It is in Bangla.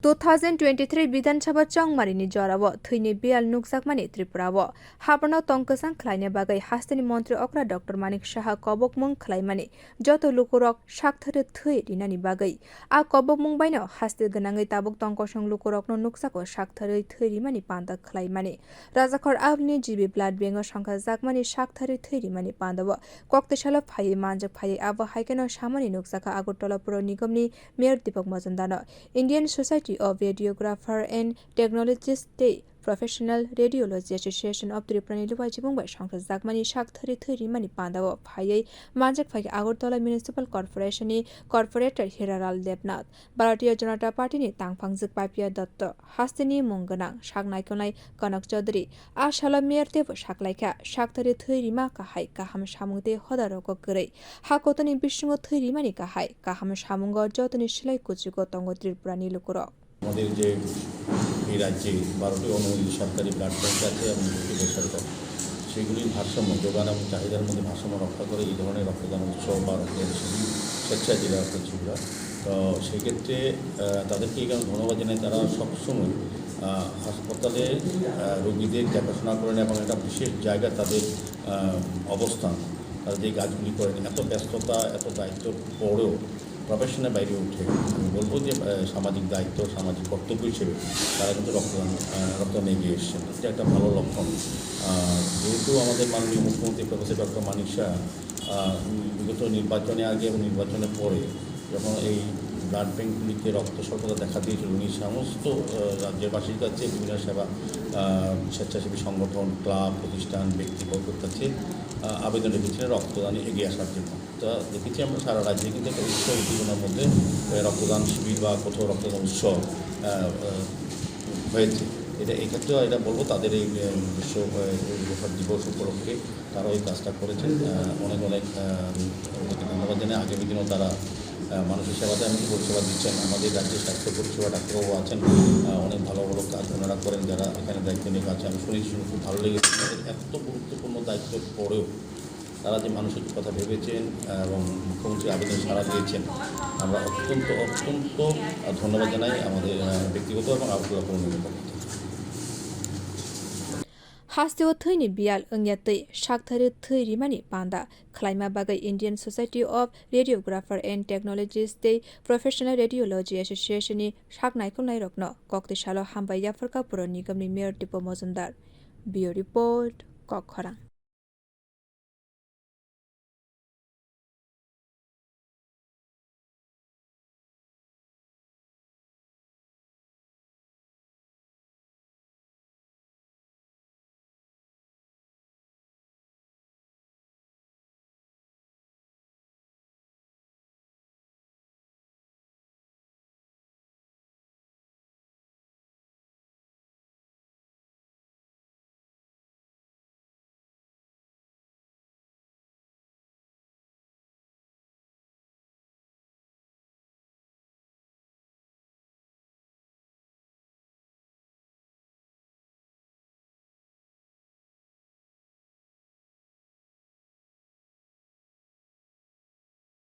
2023 विधानसभा चंगमारिनि जराव थुइनि बियाल नुकसाकमानि त्रिपुराव हाबनो तंकसां खलायने बागै हास्तेनि मन्त्री अक्रा डॉक्टर मानिक शाह कबकमुं खलायमानि जत लुकुरक साकथारे थुइ रिनानि बागै आ कबकमुं बायनो हास्ते गनाङै ताबुक तंकसं लुकुरकनो नुकसाको साकथारे थुइ रिमानि पान्दा खलायमानि राजाखर आवनि जीबी ब्लाड बेंगो संखा जाकमानि साकथारे थुइ रिमानि पान्दाव kokti salo phai manjak phai abo haikeno samani nuksaka Agartala pura nigamni mayor Dipak majumdar Indian Society of Radiographer and Technologist Professional Radiology Association of Tripura luajimung bai songsa jakmani sakthari thuri mani pandao phai manjak phai Agartala municipal corporation ni corporator Hiraral Devnath Bharatiya janata party ni tangphang Papiya dutta hasteni mungganang saknaikonai kanak chaudhary a salo mayor te saklaika sakthari thuri ma kahai kaham samungte hodaroko grai hakotoni bisungo thuri mani kahai kaham samungo jotoni silai kuchugo tongo Tripura ni lukurok আমাদের যে এই রাজ্যে 12টি অনুমোদিত সরকারি ব্লাড ব্যাংক আছে এবং 2টি বেসরকারি সেগুলির ভারসাম্য যোগান এবং চাহিদার মধ্যে ভারসাম্য রক্ষা করে এই ধরনের রক্তদান উৎসব বা রক্তদান শিবির স্বেচ্ছায় জেলা শিবিরা তো সেক্ষেত্রে তাদেরকে এই কারণে ধন্যবাদ জানাই তারা সবসময় হাসপাতালে রোগীদের দেখাশোনা করেন এবং একটা বিশেষ জায়গা তাদের অবস্থান তারা যে কাজগুলি করেন এত ব্যস্ততা এত দায়িত্ব পরেও প্রফেশনের বাইরে উঠে আমি বলবো যে সামাজিক দায়িত্ব সামাজিক কর্তব্য হিসেবে তারা কিন্তু রক্তদান এগিয়ে এসেছেন এটা একটা ভালো লক্ষণ যেহেতু আমাদের মাননীয় মুখ্যমন্ত্রী প্রফেসর ডক্টর মানিক শাহ বিগত নির্বাচনে আগে এবং নির্বাচনের পরে যখন এই ব্লাড ব্যাঙ্কগুলিতে রক্ত স্বল্পতা দেখা দিয়েছিল উনি সমস্ত রাজ্যবাসীর কাছে বিভিন্ন সেবা স্বেচ্ছাসেবী সংগঠন ক্লাব প্রতিষ্ঠান ব্যক্তিবর্গের কাছে আবেদন রেখেছিলেন রক্তদানে এগিয়ে আসার জন্য তা দেখেছি আমরা সারা রাজ্যে কিন্তু একটা উৎসব উদ্দীপনার মধ্যে রক্তদান শিবির বা কোথাও রক্তদান উৎসব হয়েছে এটা এক্ষেত্রেও এটা বলবো তাদের এই বিশ্ব দিবস উপলক্ষে তারা ওই কাজটা করেছেন অনেক ধন্যবাদ জানাই আগামী দিনেও তারা মানুষের সেবাতে এমনকি পরিষেবা দিচ্ছেন আমাদের রাজ্যের স্বাস্থ্য পরিষেবা ডাক্তারবাবু আছেন অনেক ভালো ভালো কাজ ওনারা করেন যারা এখানে দায়িত্ব নিয়ে কাজ আমি শুনেছি খুব ভালো লেগেছে তাদের এত গুরুত্বপূর্ণ দায়িত্বের পরেও তারা যে মানুষের কথা ভেবেছেন এবং মুখ্যমন্ত্রী আবেদন সাড়া দিয়েছেন আমরা অত্যন্ত ধন্যবাদ জানাই আমাদের ব্যক্তিগত এবং আবহাওয়া কর্মীদের পক্ষ থেকে हास्तेव थुइनि बियाल अंग्यातै साकथारे थुइ रिमानि पान्दा खलाइमा बागै Indian Society of Radiographer and Technologist Professional Radiology Association ni saknaikol nairokno kokti salo hambai yafarka pura nigamni mayor Dipak majumdar Bio report Kokkhara